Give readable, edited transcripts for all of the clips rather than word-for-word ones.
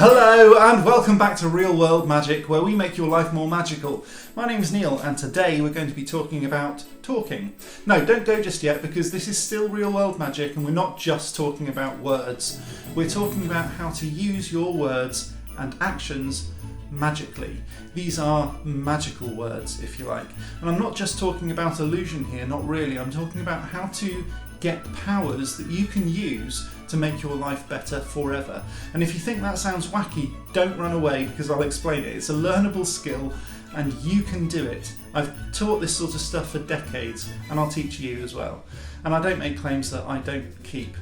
Hello and welcome back to Real World Magic, where we make your life more magical. My name's Neil and today we're going to be talking about talking. No, don't go just yet, because this is still Real World Magic and we're not just talking about words. We're talking about how to use your words and actions magically. These are magical words, if you like. And I'm not just talking about illusion here, not really. I'm talking about how to get powers that you can use to make your life better forever. And if you think that sounds wacky, don't run away, because I'll explain it. It's a learnable skill and you can do it. I've taught this sort of stuff for decades and I'll teach you as well. And I don't make claims that I don't keep.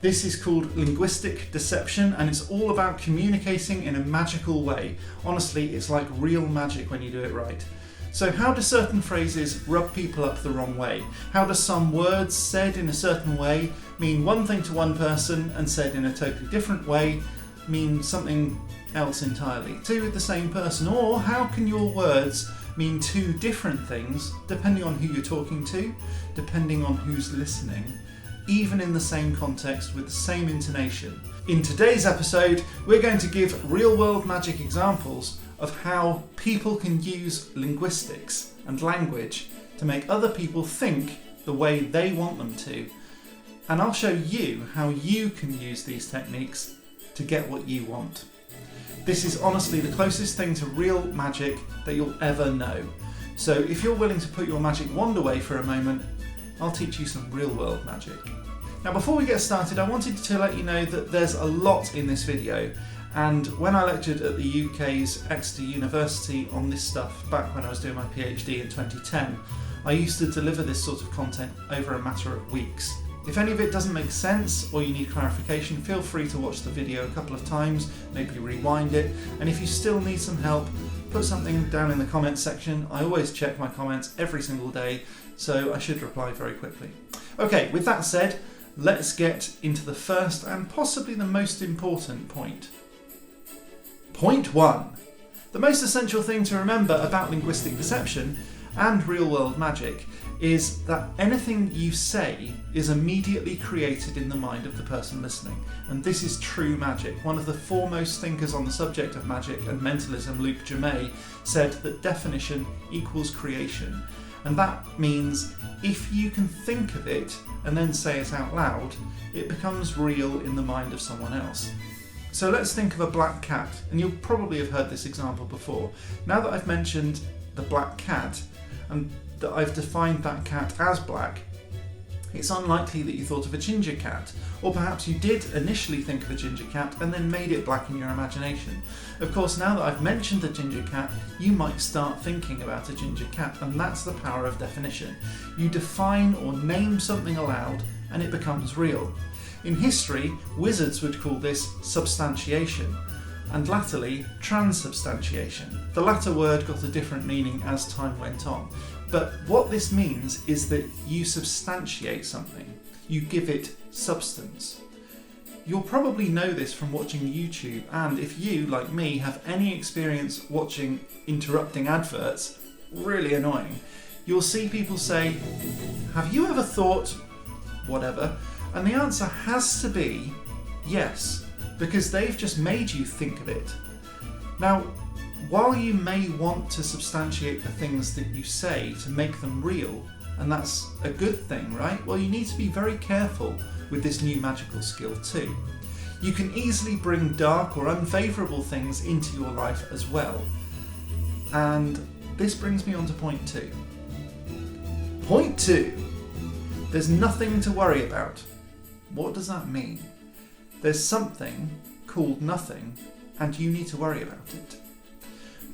This is called linguistic deception and it's all about communicating in a magical way. Honestly, it's like real magic when you do it right. So how do certain phrases rub people up the wrong way? How do some words said in a certain way mean one thing to one person and said in a totally different way mean something else entirely to the same person? Or how can your words mean two different things depending on who you're talking to, depending on who's listening, even in the same context with the same intonation? In today's episode, we're going to give real-world magic examples of how people can use linguistics and language to make other people think the way they want them to. And I'll show you how you can use these techniques to get what you want. This is honestly the closest thing to real magic that you'll ever know. So if you're willing to put your magic wand away for a moment, I'll teach you some real-world magic. Now before we get started, I wanted to let you know that there's a lot in this video. And when I lectured at the UK's Exeter University on this stuff back when I was doing my PhD in 2010, I used to deliver this sort of content over a matter of weeks. If any of it doesn't make sense or you need clarification, feel free to watch the video a couple of times, maybe rewind it, and if you still need some help, put something down in the comments section. I always check my comments every single day, so I should reply very quickly. Okay, with that said, let's get into the first and possibly the most important point. Point 1. The most essential thing to remember about linguistic deception and real-world magic is that anything you say is immediately created in the mind of the person listening. And this is true magic. One of the foremost thinkers on the subject of magic and mentalism, Luc Jamay, said that definition equals creation. And that means if you can think of it and then say it out loud, it becomes real in the mind of someone else. So let's think of a black cat, and you'll probably have heard this example before. Now that I've mentioned the black cat and that I've defined that cat as black, it's unlikely that you thought of a ginger cat, or perhaps you did initially think of a ginger cat and then made it black in your imagination. Of course, now that I've mentioned the ginger cat, you might start thinking about a ginger cat, and that's the power of definition. You define or name something aloud and it becomes real. In history, wizards would call this substantiation, and latterly transubstantiation. The latter word got a different meaning as time went on, but what this means is that you substantiate something, you give it substance. You'll probably know this from watching YouTube, and if you, like me, have any experience watching interrupting adverts, really annoying, you'll see people say, "Have you ever thought whatever?" And the answer has to be yes, because they've just made you think of it. Now, while you may want to substantiate the things that you say to make them real, and that's a good thing, right? Well, you need to be very careful with this new magical skill too. You can easily bring dark or unfavourable things into your life as well. And this brings me on to point 2. Point 2. There's nothing to worry about. What does that mean? There's something called nothing, and you need to worry about it.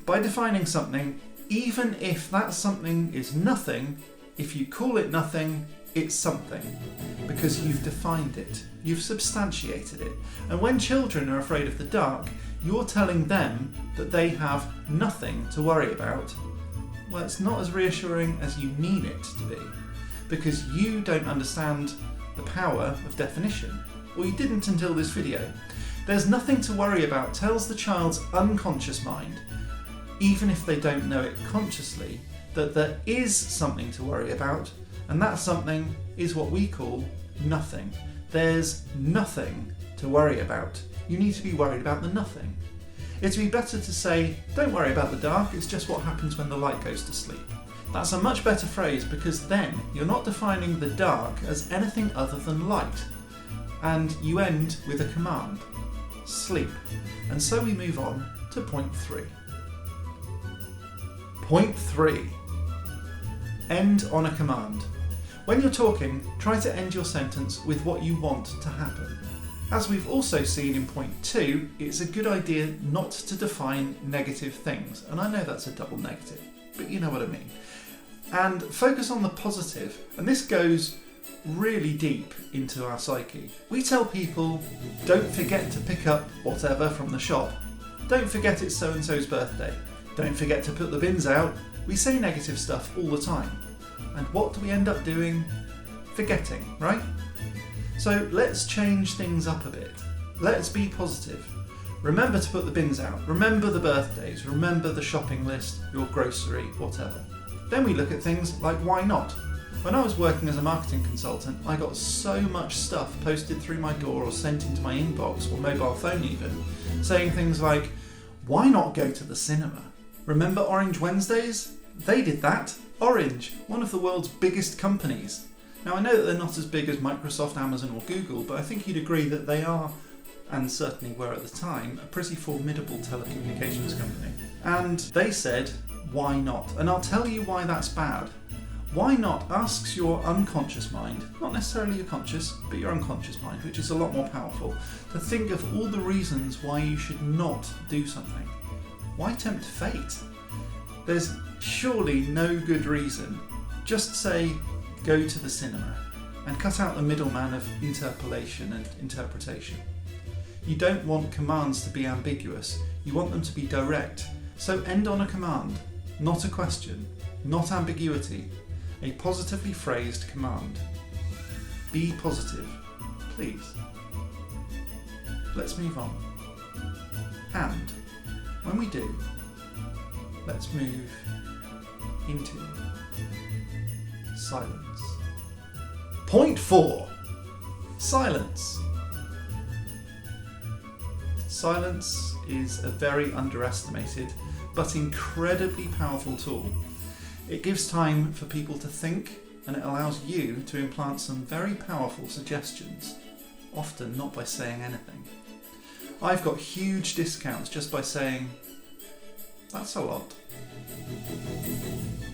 By defining something, even if that something is nothing, if you call it nothing, it's something, because you've defined it, you've substantiated it. And when children are afraid of the dark, you're telling them that they have nothing to worry about. Well, it's not as reassuring as you mean it to be, because you don't understand the power of definition, or you didn't until this video. There's nothing to worry about tells the child's unconscious mind, even if they don't know it consciously, that there is something to worry about, and that something is what we call nothing. There's nothing to worry about. you need to be worried about the nothing. It'd be better to say, don't worry about the dark, it's just what happens when the light goes to sleep. That's a much better phrase because then you're not defining the dark as anything other than light. And you end with a command, sleep. And so we move on to point 3. Point 3. End on a command. When you're talking, try to end your sentence with what you want to happen. As we've also seen in point 2, it's a good idea not to define negative things. And I know that's a double negative, but you know what I mean. And focus on the positive. And this goes really deep into our psyche. We tell people, don't forget to pick up whatever from the shop. Don't forget it's so-and-so's birthday. Don't forget to put the bins out. We say negative stuff all the time. And what do we end up doing? Forgetting, right? So let's change things up a bit. Let's be positive. Remember to put the bins out. Remember the birthdays. Remember the shopping list, your grocery, whatever. Then we look at things like why not? When I was working as a marketing consultant, I got so much stuff posted through my door or sent into my inbox or mobile phone even, saying things like, why not go to the cinema? Remember Orange Wednesdays? They did that. Orange, one of the world's biggest companies. Now I know that they're not as big as Microsoft, Amazon or Google, but I think you'd agree that they are, and certainly were at the time, a pretty formidable telecommunications company. And they said, why not? And I'll tell you why that's bad. Why not asks your unconscious mind, not necessarily your conscious, but your unconscious mind, which is a lot more powerful, to think of all the reasons why you should not do something. Why tempt fate? There's surely no good reason. Just say, go to the cinema, and cut out the middleman of interpolation and interpretation. You don't want commands to be ambiguous, you want them to be direct. So end on a command, not a question, not ambiguity, a positively phrased command. Be positive, please. Let's move on. And when we do, let's move into silence. Point 4. Silence. Silence is a very underestimated but incredibly powerful tool. It gives time for people to think and it allows you to implant some very powerful suggestions, often not by saying anything. I've got huge discounts just by saying, that's a lot,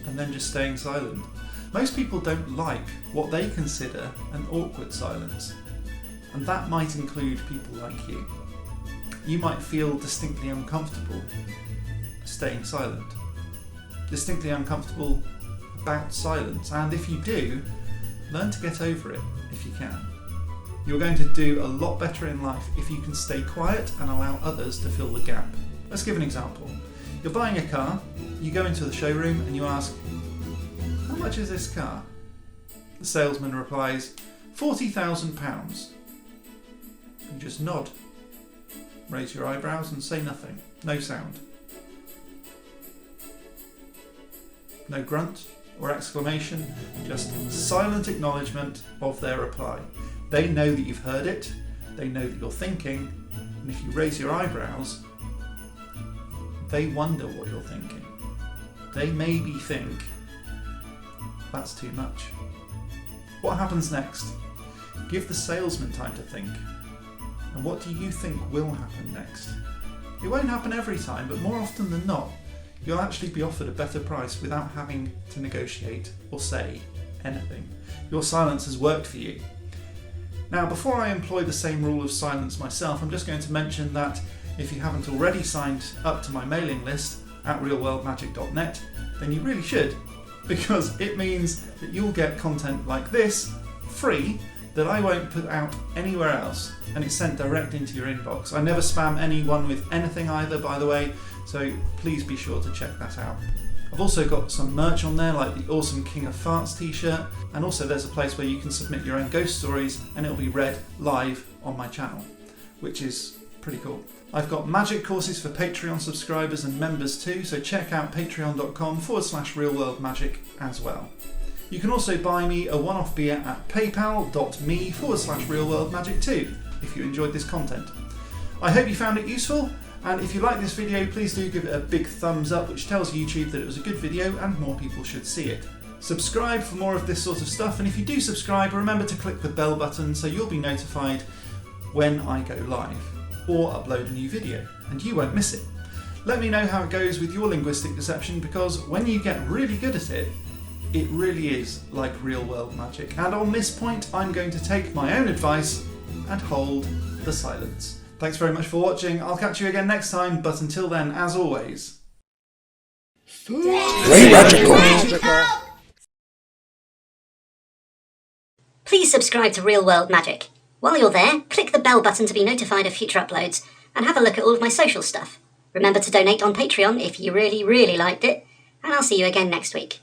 and then just staying silent. Most people don't like what they consider an awkward silence, and that might include people like you. You might feel distinctly uncomfortable staying silent, distinctly uncomfortable about silence, and if you do, learn to get over it if you can. You're going to do a lot better in life if you can stay quiet and allow others to fill the gap. Let's give an example. You're buying a car, you go into the showroom and you ask, how much is this car? The salesman replies, £40,000. You just nod, raise your eyebrows and say nothing, no sound. No grunt or exclamation, just silent acknowledgement of their reply. They know that you've heard it, they know that you're thinking, and if you raise your eyebrows, they wonder what you're thinking. They maybe think, that's too much. What happens next? Give the salesman time to think. And what do you think will happen next? It won't happen every time, but more often than not, you'll actually be offered a better price without having to negotiate or say anything. Your silence has worked for you. Now, before I employ the same rule of silence myself, I'm just going to mention that if you haven't already signed up to my mailing list at realworldmagic.net, then you really should, because it means that you'll get content like this free that I won't put out anywhere else, and it's sent direct into your inbox. I never spam anyone with anything either, by the way, so please be sure to check that out. I've also got some merch on there, like the awesome King of Farts t-shirt, and also there's a place where you can submit your own ghost stories and it'll be read live on my channel, which is pretty cool. I've got magic courses for Patreon subscribers and members too, so check out patreon.com/realworldmagic as well. You can also buy me a one-off beer at paypal.me/realworldmagic too, if you enjoyed this content. I hope you found it useful, and if you like this video, please do give it a big thumbs up, which tells YouTube that it was a good video and more people should see it. Subscribe for more of this sort of stuff, and if you do subscribe, remember to click the bell button so you'll be notified when I go live or upload a new video, and you won't miss it. Let me know how it goes with your linguistic perception, because when you get really good at it, it really is like real world magic. And on this point, I'm going to take my own advice and hold the silence. Thanks very much for watching. I'll catch you again next time, but until then, as always, Stay magical. Please subscribe to Real World Magic. While you're there, click the bell button to be notified of future uploads, and have a look at all of my social stuff. Remember to donate on Patreon if you really liked it, and I'll see you again next week.